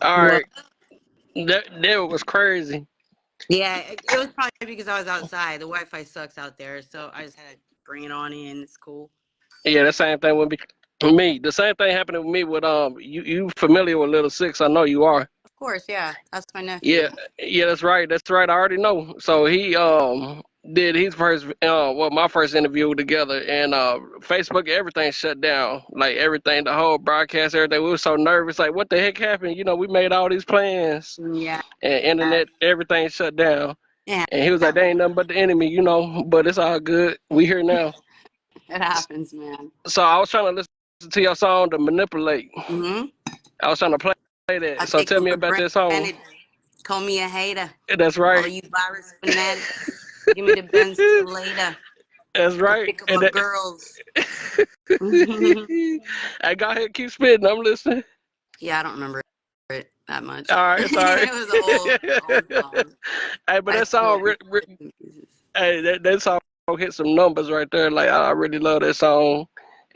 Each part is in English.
All Well, right, that was crazy. yeah, it was probably because I was outside. The Wi-Fi sucks out there, so I just had to bring it on in. It's cool. Yeah, the same thing with me. The same thing happened with me with you familiar with Little Six? I know you are. Of course, yeah, that's my Yeah, nephew. yeah, that's right. That's right. I already know. So he did his first my first interview together, and Facebook, everything shut down. Like everything, the whole broadcast, everything. We were so nervous. Like, what the heck happened? We made all these plans, Yeah, and internet, everything shut down. yeah, And he was like, "They ain't nothing but the enemy." But it's all good. We here now. it happens, man. So I was trying to listen to your song to manipulate. Hmm. I was trying to play I that. So take tell them me for about that song. granted. Call me a hater. That's All right. of you virus fanatics. Give me the Benz till later. That's Go right. pick up my girls. I got here, keep spitting. I'm listening. Yeah, I don't remember it that much. All right, sorry. It was an old song. Hey, but I that still song, remember bits and pieces. hey, that song hit some numbers right there. Like I really love that song,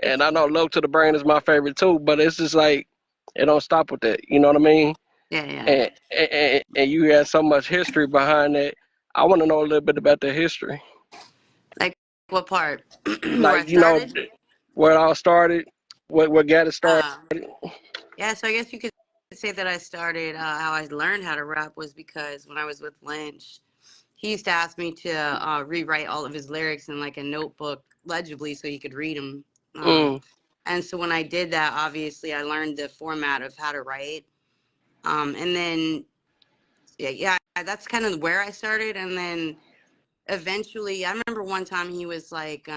and I know "Love to the Brain" is my favorite too. But it's just like it don't stop with that. You know what I mean? Yeah, yeah. And you had so much history behind it. I want to know a little bit about the history, Like what part? Where I like started? where it all started, what got it started. Uh, yeah, so I guess you could say that I started, how I learned how to rap was because when I was with Lynch, he used to ask me to rewrite all of his lyrics in like a notebook legibly so he could read them. Mm, And so when I did that, obviously I learned the format of how to write. And then, yeah, that's kind of where I started. And then eventually, I remember one time he was like,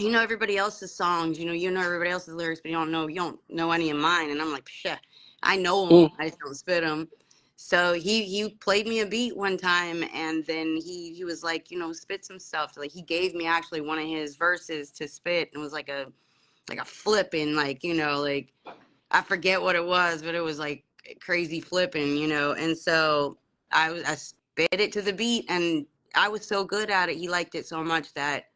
you know everybody else's songs, you know everybody else's lyrics, but you don't know any of mine. And I'm like, psh, I know them, mm, I just don't spit them. So he played me a beat one time, and then he was like, spit some stuff. Like he gave me actually one of his verses to spit, and it was like a flipping, like I forget what it was, but it was like crazy flipping. And so I spit it to the beat, and I was so good at it. He liked it so much that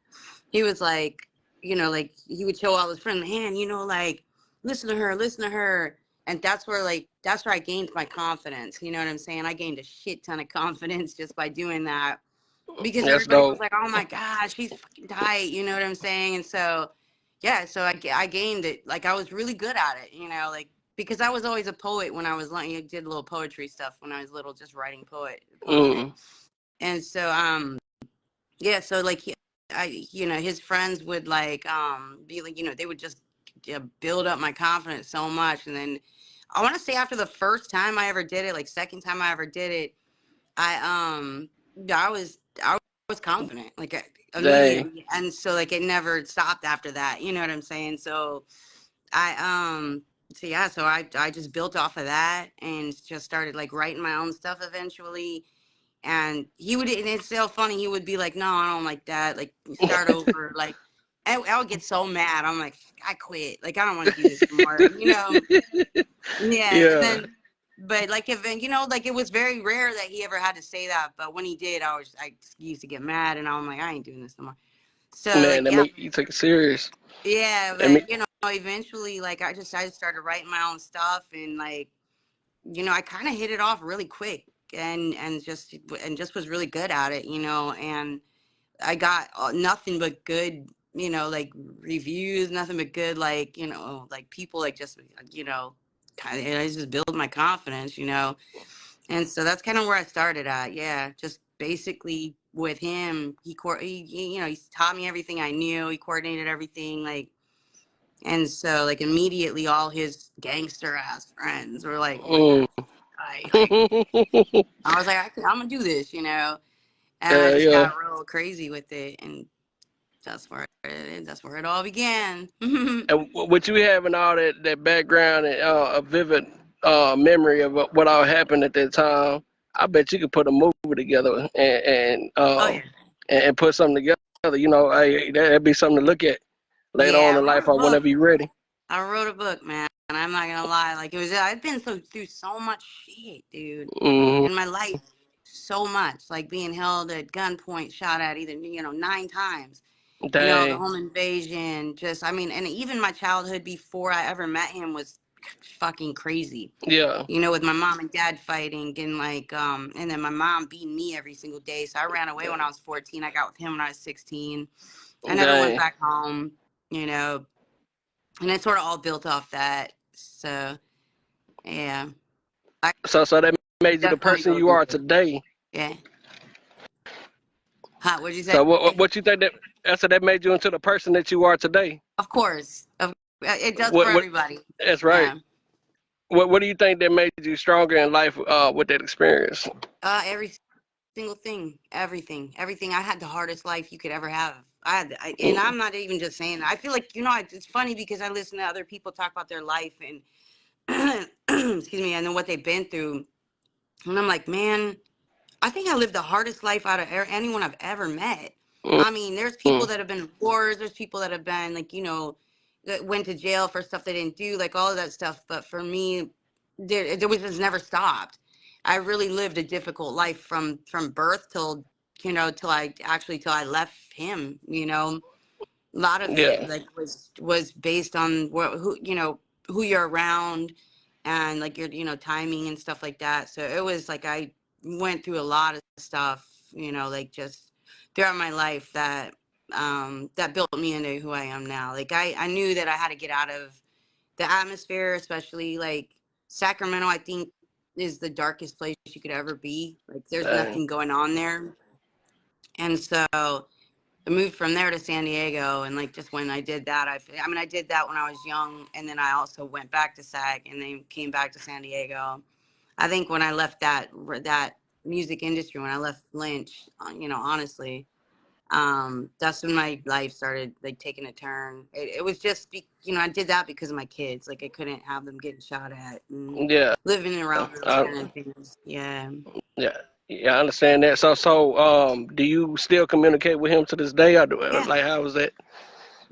he was like, like he would show all his friends, man, like listen to her. And that's where I gained my confidence. You know what I'm saying? I gained a shit ton of confidence just by doing that because that's everybody was dope. like, oh my God, she's fucking tight. You know what I'm saying? And so, yeah, so I gained it. Like I was really good at it, like because I was always a poet when I was like, I did a little poetry stuff when I was little, just writing poetry. Mm, And so, yeah, so like his friends would like be like, they would just build up my confidence so much. And then I want to say after the first time I ever did it, like second time I ever did it, I was confident like dang, immediately. And so like it never stopped after that, you know what I'm saying? So I so yeah, so I just built off of that and just started like writing my own stuff eventually. And he would, and it's so funny. He would be like, "No, I don't like that. Like, start over." Like, I would get so mad. I'm like, "I quit. Like, I don't want to do this anymore." Yeah. And yeah, then, but like, if like, it was very rare that he ever had to say that. But when he did, I used to get mad, and I'm like, I ain't doing this no more. So man. like, I yeah, mean, you took it serious. yeah. I mean, But eventually, like, I just started writing my own stuff, and like, I kind of hit it off really quick and just was really good at it, and I got nothing but good, like reviews, nothing but good, like, like people like just, kind of, I just build my confidence. And so that's kind of where I started at. Yeah. Just basically with him, he taught me everything I knew. He coordinated everything. Like, and so like immediately all his gangster ass friends were like, oh my God, mm. like I was like, I'm gonna do this. And I just Yeah. got real crazy with it, and that's where it all began. And with you having all that background and a vivid memory of what all happened at that time, I bet you could put a movie together Oh yeah, and put something together. Hey, that'd be something to look at later on yeah. in I wrote life a or book. whenever you're ready. I wrote a book, man, and I'm not gonna lie. Like I've been through so much shit, dude, Hmm. in my life. So much, like being held at gunpoint, shot at either 9 times. The Dang. home invasion. Just, I mean, and even my childhood before I ever met him was fucking crazy. Yeah. You know, with my mom and dad fighting and like and then my mom beating me every single day. So I ran away when I was 14. I got with him when I was 16. I never went Dang. back home, you know. And it sort of all built off that. So yeah. I So that made you the definitely person go you through are it. today. Yeah. Huh, what'd you say? So what you think that I said that made you into the person that you are today? Of course. It does for What everybody. that's right. Yeah. What do you think that made you stronger in life with that experience? Every single thing, everything. I had the hardest life you could ever have. And Mm, I'm not even just saying that. I feel like, you know, it's funny because I listen to other people talk about their life and excuse me, and then what they've been through. And I'm like, man, I think I lived the hardest life out of anyone I've ever met. mm, I mean, there's people mm. that have been in wars, there's people that have been like, you know, that went to jail for stuff they didn't do, like all of that stuff. But for me, there was just never stopped. I really lived a difficult life from birth till, you know, till I left him, you know. A lot of it Yeah. like was based on who, you know, who you're around and like your, you know, timing and stuff like that. So it was like I went through a lot of stuff, you know, like just throughout my life that built me into who I am now. Like I knew that I had to get out of the atmosphere, especially like Sacramento, I think is the darkest place you could ever be. Like there's Dang. nothing going on there. And so I moved from there to San Diego, and like just when I did that, I mean I did that when I was young, and then I also went back to SAG, and then came back to San Diego. I think when I left that music industry, when I left Lynch, you know, honestly, that's when my life started like taking a turn. It was just you know, I did that because of my kids. Like I couldn't have them getting shot at and Yeah. living around those I, kind of things. Yeah. yeah. Yeah, I understand that. So do you still communicate with him to this day? Or Yeah. like how was that?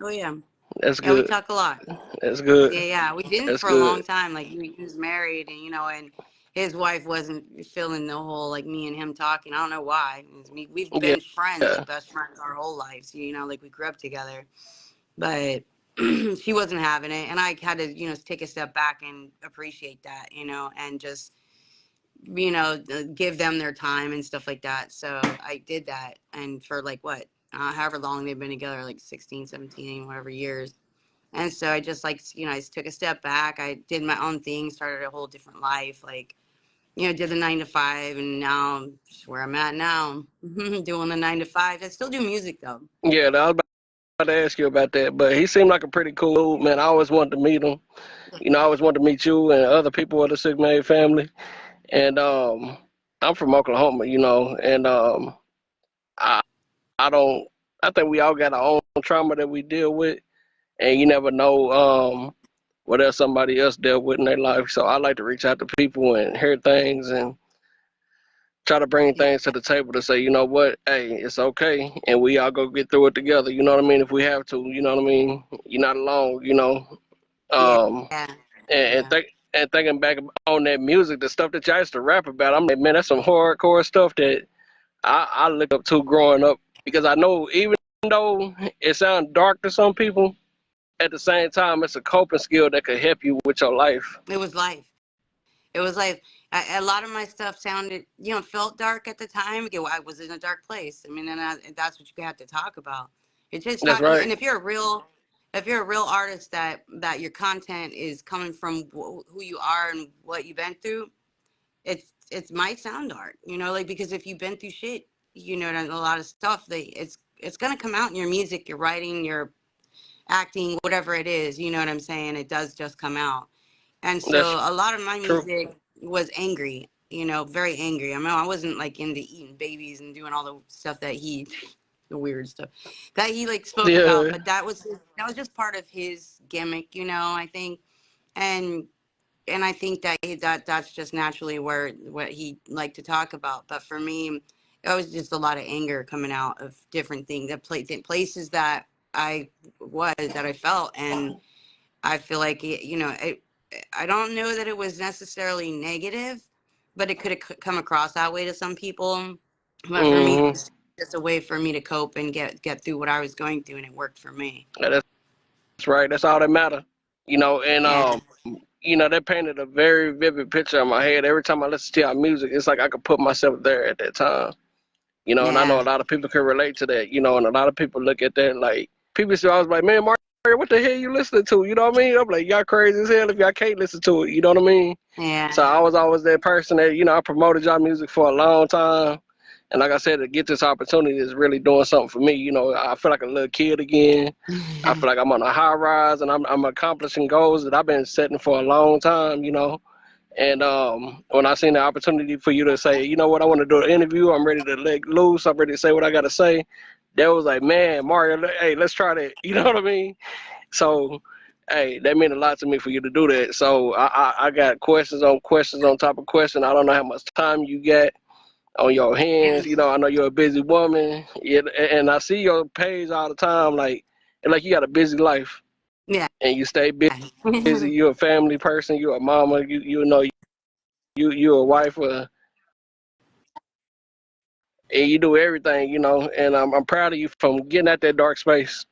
Oh yeah. That's Yeah, we good. talk a lot. That's good. Yeah, yeah, we didn't That's for a long good. time. Like he was married, and you know, and his wife wasn't feeling the whole like me and him talking. I don't know why. We've Yeah. been friends, like best friends, our whole lives. You know, like we grew up together, but she wasn't having it, and I had to, you know, take a step back and appreciate that, you know, and just, you know, give them their time and stuff like that. So I did that, and for like what, however long they've been together, like 16, 17, whatever years. And so I just like, you know, I just took a step back. I did my own thing, started a whole different life. Like, you know, did the 9 to 5, and now I'm just where I'm at now, doing the 9 to 5. I still do music though. Yeah, I was about to ask you about that, but he seemed like a pretty cool dude, man. I always wanted to meet him. You know, I always wanted to meet you and other people of the Sigma family. And I'm from Oklahoma, you know, and I I don't I think we all got our own trauma that we deal with, and you never know what else somebody else dealt with in their life. So I like to reach out to people and hear things and try to bring Yeah, things to the table to say, you know what, hey, it's okay, and we all go get through it together. You know what I mean? If we have to, you know what I mean. You're not alone. You know, yeah, um, and yeah. think and thinking back on that music, the stuff that y'all used to rap about, I'm like, man, that's some hardcore stuff that I looked up to growing up because I know even though it sounds dark to some people, at the same time, it's a coping skill that could help you with your life. It was life. It was like a lot of my stuff sounded, you know, felt dark at the time. I was in a dark place. I mean, and that's what you have to talk about. It's just That's not, right. and if you're a real artist that your content is coming from who you are and what you've been through, it might sound dark, you know, like because if you've been through shit, you know, and a lot of stuff, it's gonna come out in your music, your writing, your acting, whatever it is. You know what I'm saying? It does just come out. And That's so a lot of my true. music was angry, you know, very angry. I mean, I wasn't like into eating babies and doing all the stuff that the weird stuff that he like spoke about, Yeah, but that was just part of his gimmick, you know, I think. And I think that's just naturally what he liked to talk about. But for me, it was just a lot of anger coming out of different things places that I felt, and I feel like you know, I don't know that it was necessarily negative, but it could have come across that way to some people. But for me, it mm-hmm. was just a way for me to cope and get through what I was going through, and it worked for me. That's right. That's all that matter. You know, and Yeah, you know, that painted a very vivid picture in my head. Every time I listen to your music, it's like I could put myself there at that time. You know, and I know Yeah. a lot of people can relate to that, you know, and a lot of people look at that like, people say, I was like, man, Mario, what the hell you listening to? You know what I mean? I'm like, y'all crazy as hell if y'all can't listen to it. You know what I mean? Yeah. So I was always that person that, you know, I promoted y'all music for a long time. And like I said, to get this opportunity is really doing something for me. You know, I feel like a little kid again. I feel like I'm on a high rise and I'm accomplishing goals that I've been setting for a long time, you know. And when I seen the opportunity for you to say, you know what, I want to do an interview, I'm ready to let loose, I'm ready to say what I got to say, that was like, man, Mario, hey, let's try that. You know what I mean? So, hey, that meant a lot to me for you to do that. So I got questions on top of questions. I don't know how much time you got on your hands. You know, I know you're a busy woman, yeah, and I see your page all the time. Like you got a busy life, Yeah. and you stay busy. You're a family person. You're a mama. You know you're a wife, and you do everything. You know, and I'm proud of you from getting out that dark space.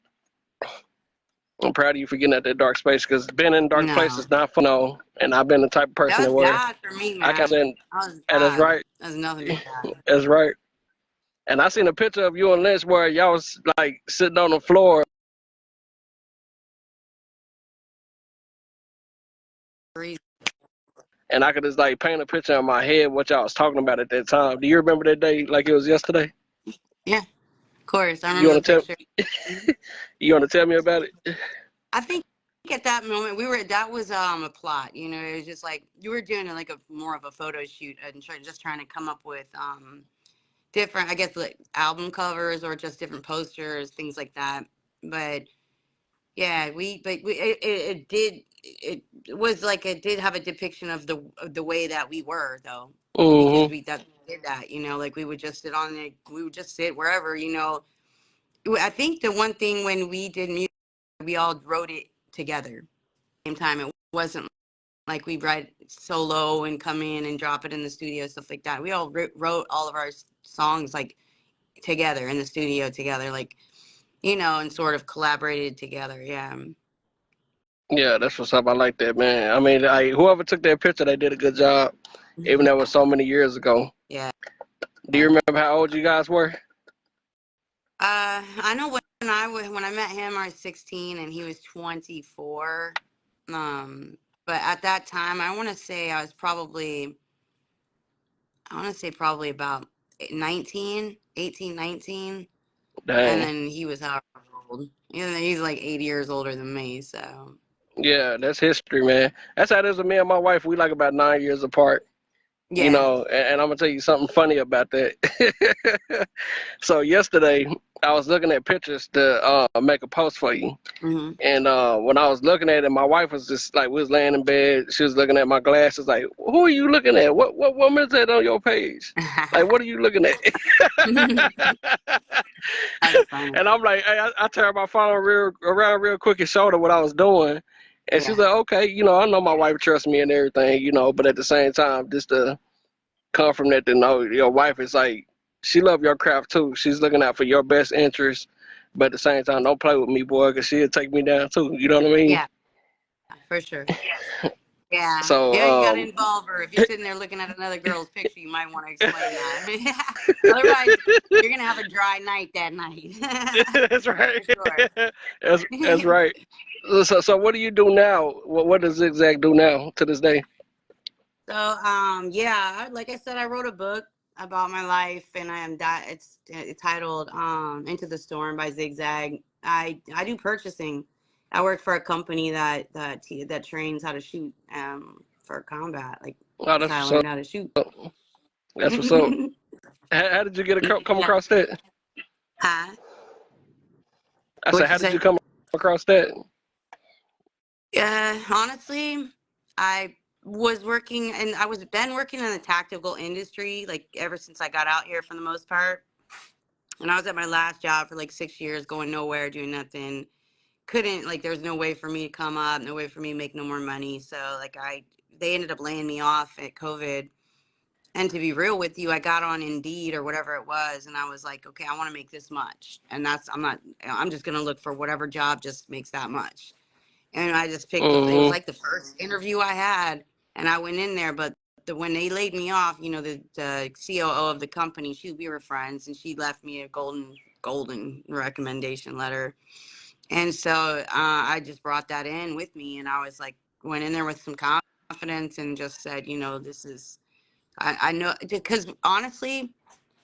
I'm proud of you for getting out that dark space because being in dark places No. is not fun. No, and I've been the type of person That that was where God for me, I can man. say, That was and that's God. right, That was nothing but God. that's right. And I seen a picture of you and Lynch where y'all was like sitting on the floor, and I could just like paint a picture in my head what y'all was talking about at that time. Do you remember that day like it was yesterday? Yeah, of course. I You remember want the to picture. tell you want to tell me about it? I think at that moment that was a plot, you know, it was just like you were doing like a more of a photo shoot and just trying to come up with different, I guess, like album covers or just different posters, things like that. But yeah, it was like it did have a depiction of the way that we were though, because Mm-hmm. we did that, you know, like we would just sit on it, we would just sit wherever, you know. I think the one thing when we did music, we all wrote it together same time. It wasn't like we write solo and come in and drop it in the studio, stuff like that. We all wrote all of our songs like together in the studio together, like, you know, and sort of collaborated together. Yeah. Yeah, that's what's up. I like that, man. I mean, like whoever took that picture, they did a good job, even though it was so many years ago. Yeah. Do you remember how old you guys were? I know when I met him, I was 16 and he was 24. Um, but at that time, I want to say probably about 19, 18, 19. And Dang. then he was however old. He's like 80 years older than me, so Yeah, that's history, man. That's how it is with me and my wife. We like about 9 years apart. You yeah. know, and I'm gonna tell you something funny about that. So yesterday, I was looking at pictures to make a post for you, Hmm. and when I was looking at it, my wife was just like, we was laying in bed. She was looking at my glasses, like, "Who are you looking at? What woman is that on your page? Like, what are you looking at?" That's funny. And I'm like, hey, I turned my phone around real quick and showed her what I was doing, and she's Yeah. like, "Okay, you know, I know my wife trusts me and everything, you know, but at the same time, just to come from that to know your wife is like she love your craft too. She's looking out for your best interest, but at the same time, don't play with me, boy, because she'll take me down too. You know what I mean? Yeah, for sure. Yeah. So, Yeah, you got to involve her. If you're sitting there looking at another girl's picture, you might want to explain that. Otherwise, you're going to have a dry night that night. that's right. For sure. That's right. So what do you do now? What does Zigzag do now to this day? So, yeah, like I said, I wrote a book about my life, and it's titled "Into the Storm" by Zigzag. I do purchasing. I work for a company that trains how to shoot for combat. Like Oh, that's that's how I what's learned up. how to shoot. That's what's up. How did you come Yeah. across that? Huh? I said, What'd you how did you say? come across that? Yeah, honestly, I was working, and I was been working in the tactical industry like ever since I got out here for the most part. And I was at my last job for like 6 years, going nowhere, doing nothing. Couldn't like, there was no way for me to come up, no way for me to make no more money. So like, they ended up laying me off at COVID. And to be real with you, I got on Indeed or whatever it was, and I was like, okay, I want to make this much, and I'm just gonna look for whatever job just makes that much. And I just picked it was Mm-hmm. like the first interview I had, and I went in there. But when they laid me off, the COO of the company, we were friends, and she left me a golden recommendation letter. And so I just brought that in with me, and I was like, went in there with some confidence and just said, this is, I know, because honestly,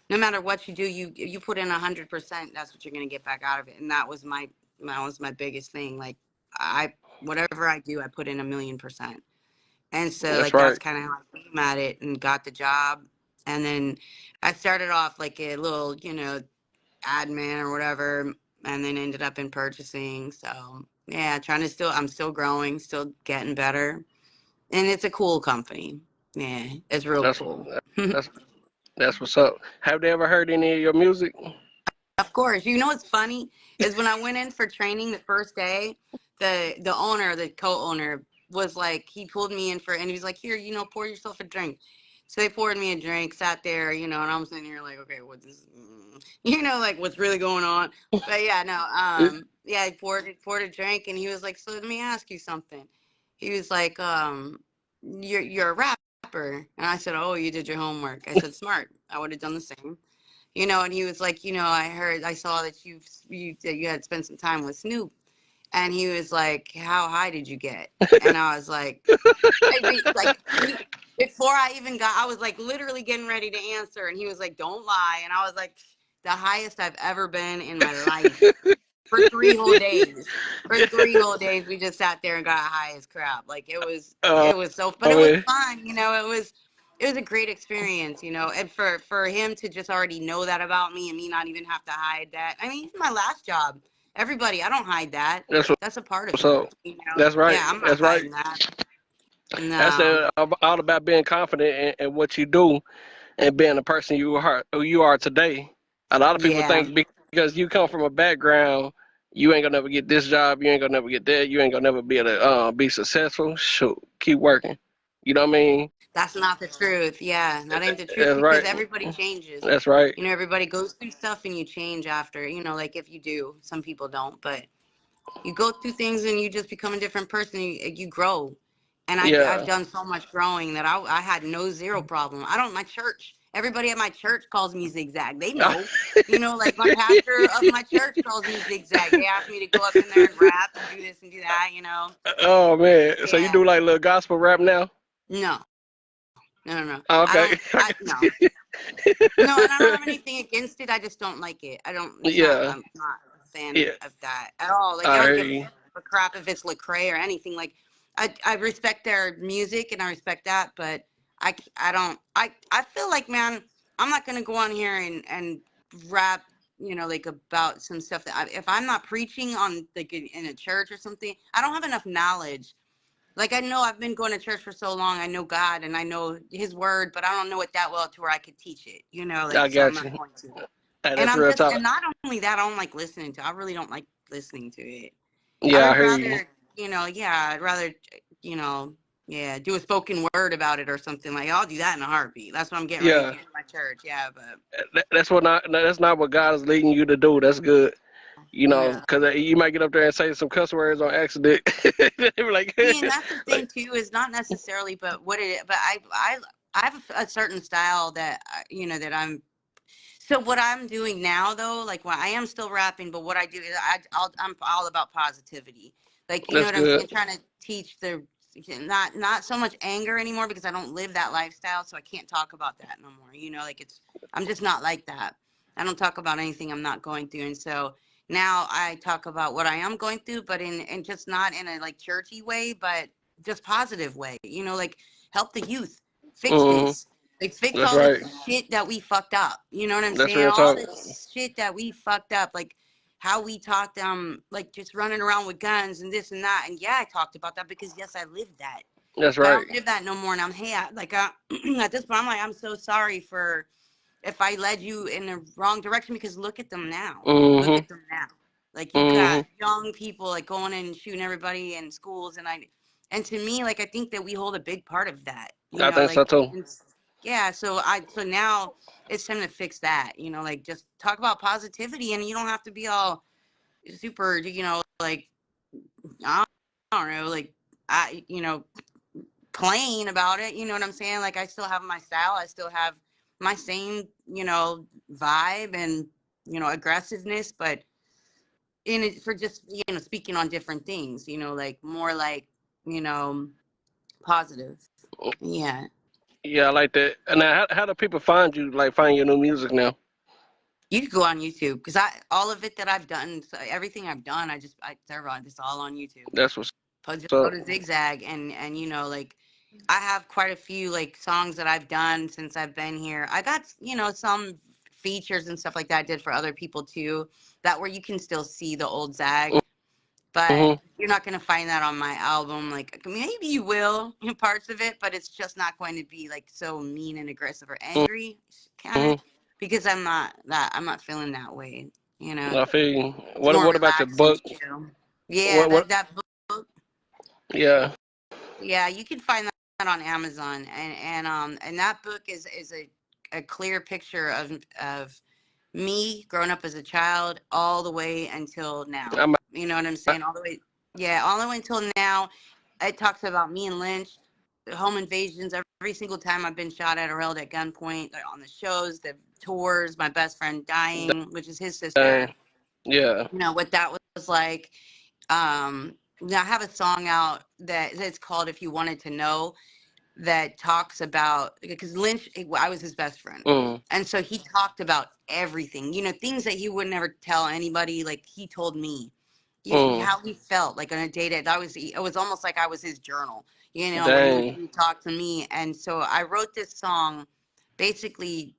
no matter what you do, you put in 100%, that's what you're gonna get back out of it. And that was my biggest thing. Like whatever I do, I put in 1,000,000%. And so That's like right. that's kind of how I came at it and got the job. And then I started off like a little, admin or whatever, and then ended up in purchasing. So yeah, I'm still growing, still getting better, and it's a cool company. Yeah, it's real That's cool. that's that's what's up. Have they ever heard any of your music? Of course. You know what's funny is when I went in for training the first day, the owner, the co-owner, was like, he pulled me in and he was like, here, pour yourself a drink. So they poured me a drink, sat there, and I'm sitting here like, okay, what's this? Like what's really going on? But yeah, no, yeah, he poured a drink, and he was like, so let me ask you something. He was like, you're a rapper, and I said, oh, you did your homework. I said, smart. I would have done the same. And he was like, I saw that you had spent some time with Snoop. And he was like, how high did you get? And I was like, before I was like literally getting ready to answer. And he was like, don't lie. And I was like, the highest I've ever been in my life for 3 whole days. For 3 whole days, we just sat there and got high as crap. Like uh, it was but I it was mean, fun. It was a great experience, and for him to just already know that about me and me not even have to hide that. I mean, even my last job, everybody, I don't hide that. that's That's a part of what's me, up. That's right. Yeah, I'm not That's right. hiding that. That's No. all about being confident in what you do and being the person who you are today. A lot of people Yeah. think because you come from a background, you ain't gonna never get this job, you ain't gonna never get that, you ain't gonna never be able to be successful. Shoot, keep working. You know what I mean? That's not the truth. Yeah, that ain't the truth That's because right. everybody changes. That's right. Everybody goes through stuff and you change after, like if you do, some people don't, but you go through things and you just become a different person. You grow. And I've Yeah. done so much growing that I had no zero problem. My church, everybody at my church calls me Zigzag. They know, like my pastor of my church calls me Zigzag. They asked me to go up in there and rap and do this and do that. Oh man. So you Yeah. do like little gospel rap now? No, no, no, no. Oh, I okay. don't, no. No, and I don't have anything against it. I just don't like it. Yeah. I'm not a fan Yeah. of that at all. Like, I I don't hear give you. a crap if it's Lecrae or anything. Like, I respect their music and I respect that, but I don't, I feel like, man, I'm not going to go on here and rap, like about some stuff if I'm not preaching on, like, in a church or something, I don't have enough knowledge. Like, I know I've been going to church for so long. I know God and I know his word, but I don't know it that well to where I could teach it, like, I so I'm got not you. going to. Hey, And that's real talk. and not only that, I don't like listening to, I really don't like listening to it. I Yeah, I would hear you. rather, yeah, I'd rather, you know, yeah, do a spoken word about it or something. Like, I'll do that in a heartbeat. That's what I'm getting ready to Yeah. do in my church. Yeah, but That's not what God is leading you to do. That's good. yeah. Because you might get up there and say some cuss words on accident. They be like, See, and that's the like, thing too, is not necessarily, but but I have a certain style that, that so what I'm doing now, though, like, I am still rapping, but what I do is I'm all about positivity. Like, you know that's what I'm good. saying? Trying to teach not so much anger anymore because I don't live that lifestyle, so I can't talk about that no more. Like I'm just not like that. I don't talk about anything I'm not going through, and so now I talk about what I am going through, but in just not in a like churchy way, but just positive way. Like help the youth, fix Hmm. this. Like, fix That's all the right. shit that we fucked up. You know what I'm That's saying? real All talk. the shit that we fucked up. Like, how we talked, like, just running around with guns and this and that. And yeah, I talked about that because, yes, I lived that. That's But I right. don't live that no more. And at this point, I'm like, I'm so sorry for if I led you in the wrong direction because look at them now. Look Hmm. at them now. Like, you got Hmm. young people, like, going in and shooting everybody in schools. And to me, like, I think that we hold a big part of that, I think so like, too. yeah. So now it's time to fix that, like, just talk about positivity, and you don't have to be all super, like, don't know, like plain about it. You know what I'm saying? Like I still have my style. I still have my same, vibe and aggressiveness, but in it for just speaking on different things. Like more like you know positive. Yeah. Yeah, I like that. And now, how do people find you? Like, find your new music now? You could go on YouTube because all of it that I've done, so everything I've done, I serve on. It's all on YouTube. That's what's Just go up. to Zigzag and like I have quite a few like songs that I've done since I've been here. I got some features and stuff like that I did for other people too. That where you can still see the old Zag, but Hmm. you're not gonna find that on my album. Like maybe you will in parts of it, but it's just not going to be like so mean and aggressive or angry, kind of, Hmm. because I'm not feeling that way. You know, I feel you. it's What more What about your relaxed and book? chill. Yeah, What? that book. Yeah. Yeah, you can find that on Amazon, and that book is a clear picture of me growing up as a child all the way until now. I'm. You know what I'm saying? All the way, yeah, all the way until now. It talks about me and Lynch, the home invasions. Every single time I've been shot at or held at gunpoint, like on the shows, the tours, my best friend dying, which is his sister. Dang. Yeah. What that was like. Now I have a song out that's called "If You Wanted to Know," that talks about because Lynch, I was his best friend, Mm. and so he talked about everything. Things that he would never tell anybody. Like he told me, Mm. how he felt like on a day that it was almost like I was his journal. Where Dang. he would talk to me, and so I wrote this song, basically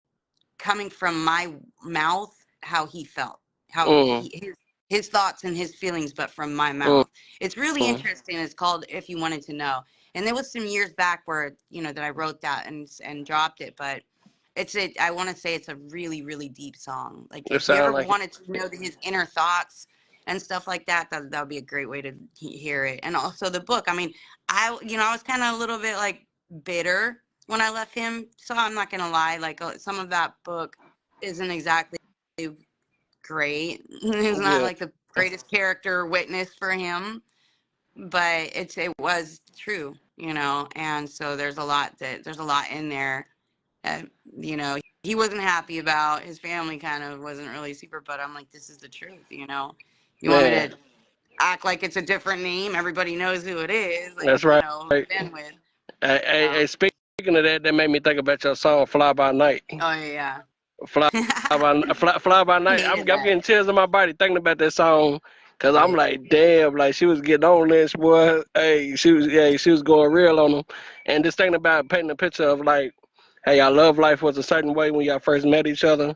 coming from my mouth, how he felt, how Mm. his thoughts and his feelings, but from my Mm. mouth. It's really interesting. It's called "If You Wanted to Know," and there was some years back where that I wrote that and dropped it, but I want to say it's a really really deep song. Like It if you sounds ever like it. wanted to know his inner thoughts and stuff like that, that would be a great way to hear it. And also the book. I mean, I was kind of a little bit like bitter when I left him, so I'm not gonna lie. Like some of that book isn't exactly great. It's not Yeah. like the greatest character witness for him, but it was true, and so there's a lot in there that he wasn't happy about. His family kind of wasn't really super, but I'm like, this is the truth. You want me Man, to act like it's a different name? Everybody knows who it is. Like that's right. who I've been with. Hey, speaking of that, that made me think about your song "Fly by Night." Oh yeah. Fly Fly by Night. I'm Hated that. getting chills in my body thinking about that song, cause Oh I'm yeah. like, damn, like she was getting on this boy. Hey, she was going real on him, and just thinking about painting a picture of like, hey, I love life was a certain way when y'all first met each other,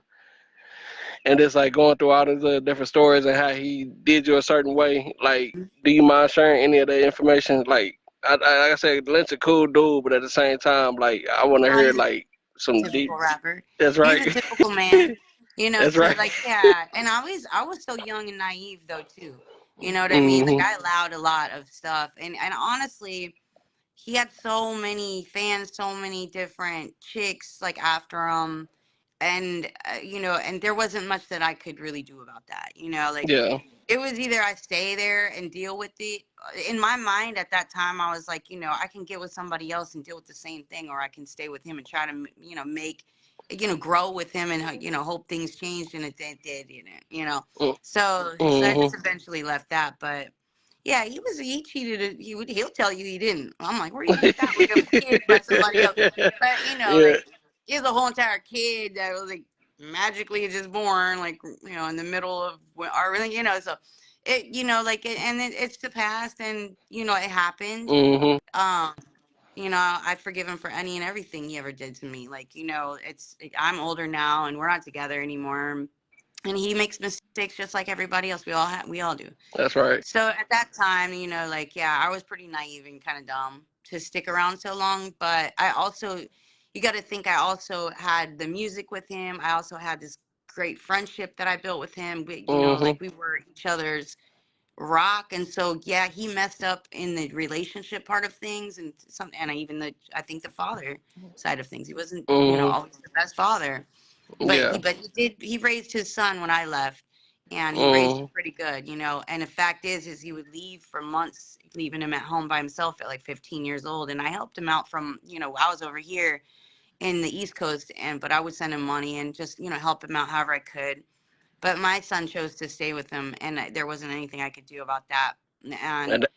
and just like going through all the different stories and how he did you a certain way. Like, do you mind sharing any of that information? Like, like I said, Lynch a cool dude, but at the same time, like, I want to Oh, hear he's a like some deep. typical rapper. That's He's right. a typical man. That's So right. like yeah, and I was so young and naive though too. You know what I mean? Like Hmm. I allowed a lot of stuff, and honestly, he had so many fans, so many different chicks like after him, and and there wasn't much that I could really do about that. Like Yeah. it was either I stay there and deal with it. In my mind at that time, I was like, I can get with somebody else and deal with the same thing, or I can stay with him and try to, make, grow with him and, hope things changed, and it did, So I Mm-hmm. just eventually left that, but yeah, he cheated. He'll tell you he didn't. I'm like, where do you get that? Like a kid by somebody else. But Yeah. like he's a whole entire kid that was like magically just born, like in the middle of everything, so it's the past, and it happened. Mm-hmm. um I forgive him for any and everything he ever did to me. Like I'm older now and we're not together anymore, and he makes mistakes just like everybody else. We all do. That's right. So at that time, like, yeah, I was pretty naive and kind of dumb to stick around so long. But you got to think, I also had the music with him. I also had this great friendship that I built with him. Mm-hmm. Like we were each other's rock. And so, yeah, he messed up in the relationship part of things, and I think the father side of things. He wasn't, Mm-hmm. always the best father, but Yeah. he raised his son when I left. and he raised him Mm. pretty good, you know. And the fact is he would leave for months, leaving him at home by himself at like 15 years old. And I helped him out from, you know, I was over here in the East Coast, and but I would send him money and just, you know, help him out however I could. But my son chose to stay with him, and there wasn't anything I could do about that. And And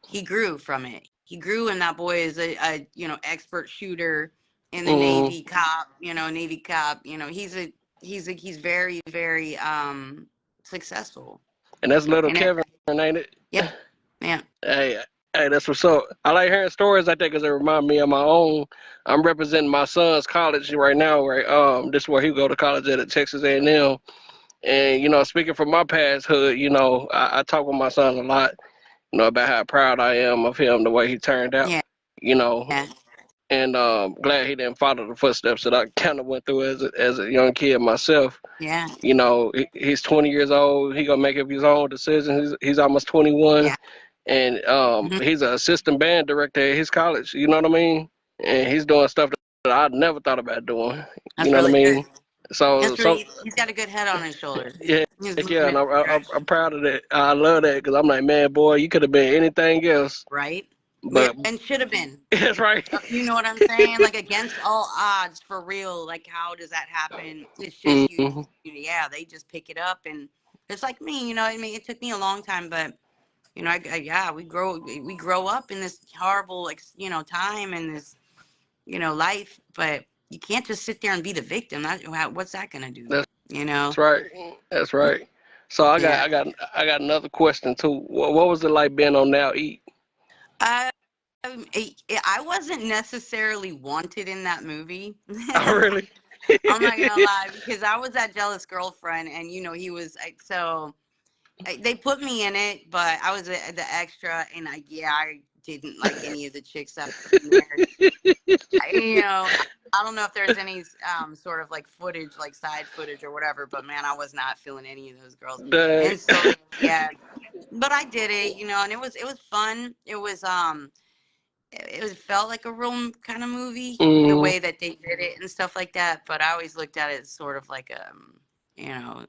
he grew from it. He grew, and that boy is a you know, expert shooter in the mm, Navy cop. You know, Navy cop. You know, he's very very successful. and that's little And it, Kevin, ain't it? yep, yeah, Hey, hey, that's what's up. I like hearing stories like that because it remind me of my own. I'm representing my son's college right now. Right, this is where he go to college at Texas A&M. And you know, speaking from my past hood, you know, I talk with my son a lot. You know about how proud I am of him, the way he turned out. yeah, You know, yeah, and glad he didn't follow the footsteps that I kind of went through as a young kid myself. yeah, You know, he's 20 years old. He gonna make up his own decisions. He's almost 21, yeah. and Hmm. he's an assistant band director at his college. You know what I mean? And he's doing stuff that I never thought about doing. You That's know what I really good. mean? So He's got a good head on his shoulders. yeah, He's yeah, moving and in the right I'm direction, proud of that. I love that because I'm like, man, boy, you could have been anything else, right? Yeah, but and should have been. that's right. You know what I'm saying? Like against all odds, for real. Like how does that happen? It's just you. Hmm. Yeah, they just pick it up, and it's like me. You know, what I mean, it took me a long time, but you know, yeah, we grow up in this horrible, like, you know, time and this, you know, life, but you can't just sit there and be the victim. What's that gonna do? You know? That's right. That's right. So Yeah. I got another question too. What was it like being on Now Eat? I I wasn't necessarily wanted in that movie. Oh, really? I'm not gonna lie, because I was that jealous girlfriend, and you know he was like, so they put me in it, but I was the extra, and I didn't like any of the chicks that were in there. You know, I don't know if there's any sort of like footage, like side footage or whatever, but man, I was not feeling any of those girls, Dang. and so yeah, but I did it, you know, and it was fun. It was felt like a real kind of movie, the Mm. way that they did it and stuff like that. But I always looked at it as sort of like you know,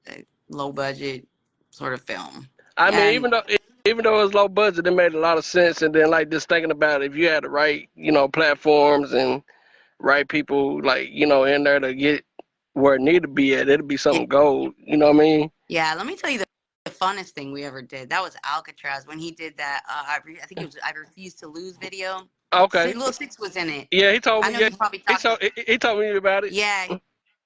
a low budget sort of film. I mean, And even though it was low budget, it made a lot of sense. And then like just thinking about it, if you had the right, you know, platforms and right people, like you know, in there to get where it need to be at, it'd be yeah, something gold. You know what I mean? yeah, let me tell you the funnest thing we ever did. That was Alcatraz when he did that. I think it was I Refuse to Lose video. Okay. Lil Six was in it. Yeah, he told I me. know Yeah, you probably talked. he told me about it. Yeah,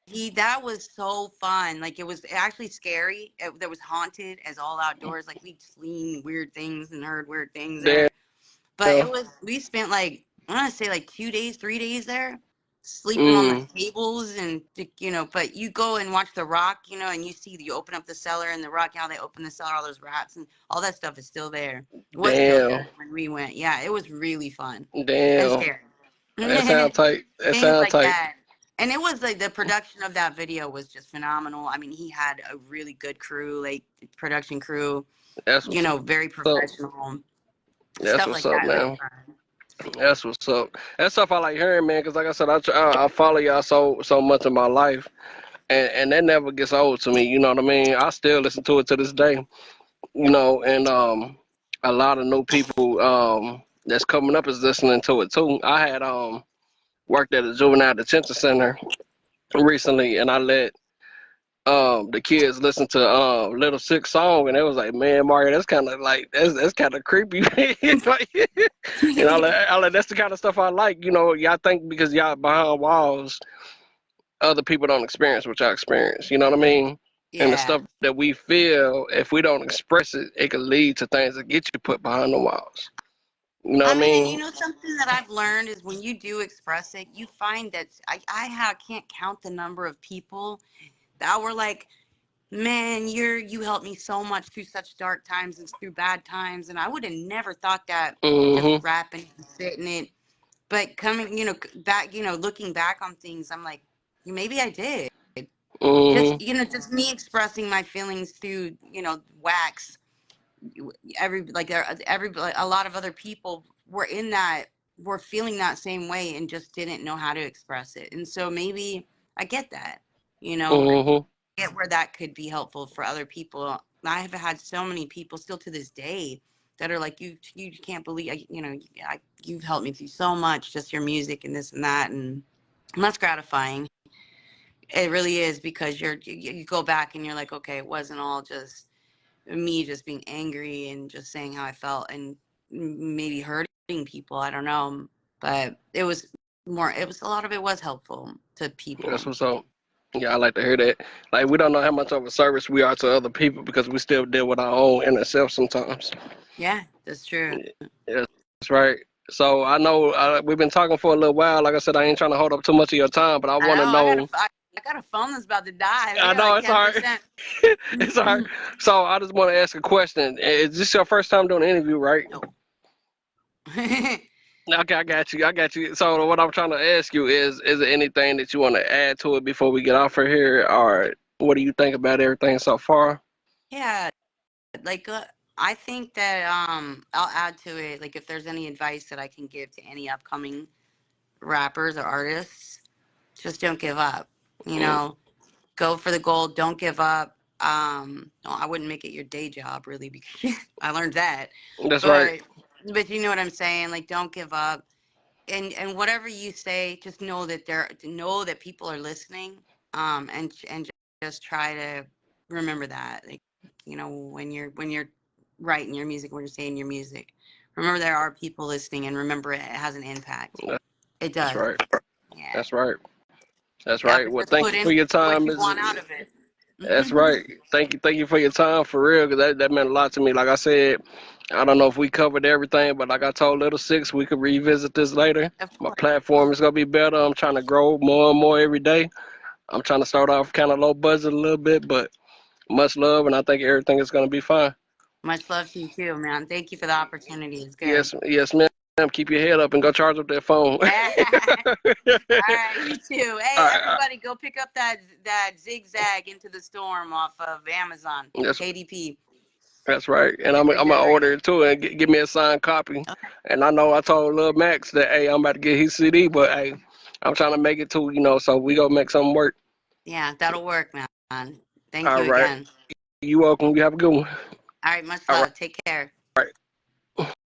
he that was so fun. Like it was actually scary. There was haunted as all outdoors. Like we'd seen weird things and heard weird things Damn. there. But we spent like, I want to say like 2 days, 3 days there, sleeping on the Mm. tables and, you know, but you go and watch The Rock, you know, and you open up the cellar and The Rock, how they open the cellar, all those rats and all that stuff is still there. It was still Damn. there when we went. Yeah, it was really fun and Damn. scary. That sound tight. That Things sound like tight. that. And it was like the production of that video was just phenomenal. I mean, he had a really good crew, like production crew, That's you what's know, very up. professional, That's stuff what's like up, that. It was man. fun. That's what's up. That's stuff I like hearing, man. Because like I said, I follow y'all so much in my life, and that never gets old to me. You know what I mean? I still listen to it to this day. You know, and a lot of new people that's coming up is listening to it too. I had worked at a juvenile detention center recently, and I let the kids listen to Little Six song, and it was like, man, Mario, that's kind of like that's kind of creepy. Like, you know, I like that's the kind of stuff I like. You know, y'all think because y'all behind walls, other people don't experience what y'all experience. You know what I mean? And the Yeah. stuff that we feel, if we don't express it, it could lead to things that get you put behind the walls. You know I what I mean, and you mean? know, something that I've learned is when you do express it, you find that can't count the number of people that were like, man, you helped me so much through such dark times and through bad times. And I would have never thought that just Mhm. rapping and sitting it. But coming, you know, back, you know, looking back on things, I'm like, maybe I did. Just, Mhm. you know, just me expressing my feelings through, you know, wax. Like a lot of other people were feeling that same way and just didn't know how to express it. And so maybe I get that, you know. Mhm. get where that could be helpful for other people. I have had so many people still to this day that are like, you can't believe, you've helped me through so much, just your music and this and that. And that's gratifying. It really is, because you go back and you're like, okay, it wasn't all just me just being angry and just saying how I felt and maybe hurting people. I don't know. But it was a lot of it was helpful to That's people. what's up. Yeah, I like to hear that. Like, we don't know how much of a service we are to other people because we still deal with our own inner self sometimes. Yeah, that's true. Yeah, that's right. So I know we've been talking for a little while. Like I said, I ain't trying to hold up too much of your time, but I I want to know. know. I got a phone that's about to die. We I got know like it's hard. 10%. It's hard. So I just want to ask a question. Is this your first time doing an interview, right? No. Okay, I got you. I got you. So what I'm trying to ask you is there anything that you want to add to it before we get off of here, or what do you think about everything so far? Yeah, like I think that I'll add to it, like if there's any advice that I can give to any upcoming rappers or artists, just don't give up. You Mm, know, go for the goal. Don't give up. No, I wouldn't make it your day job really, because I learned that. that's right. But you know what I'm saying? Like, don't give up. And whatever you say, just know that people are listening. And just try to remember that. Like, when you're writing your music, when you're saying your music, remember there are people listening, and remember it has an impact. It That's does. right. Yeah. That's right. That's You have right. to Well, just thank put you for in your what time. you want out of it. That's right. Thank you for your time for real, because that meant a lot to me. Like I said, I don't know if we covered everything, but like I told Little Six, we could revisit this later. Of My course. platform is gonna be better. I'm trying to grow more and more every day. I'm trying to start off kind of low budget a little bit, but much love, and I think everything is gonna be fine. Much love to you too, man. Thank you for the opportunity. It's good. Yes, ma'am. Keep your head up and go charge up that phone. All right, you too. All Hey, right, everybody, go pick up that Zigzag Into the Storm off of Amazon. that's KDP. that's right. And I'm It's gonna good right order it too and give me a signed copy. now. Okay. And I know I told Lil Max that hey, I'm about to get his CD, but hey, I'm trying to make it too, so we gonna make something work. Yeah, that'll work, man. Thank All you right. again. You welcome. You have a good one. All right, much All right. love. Take care.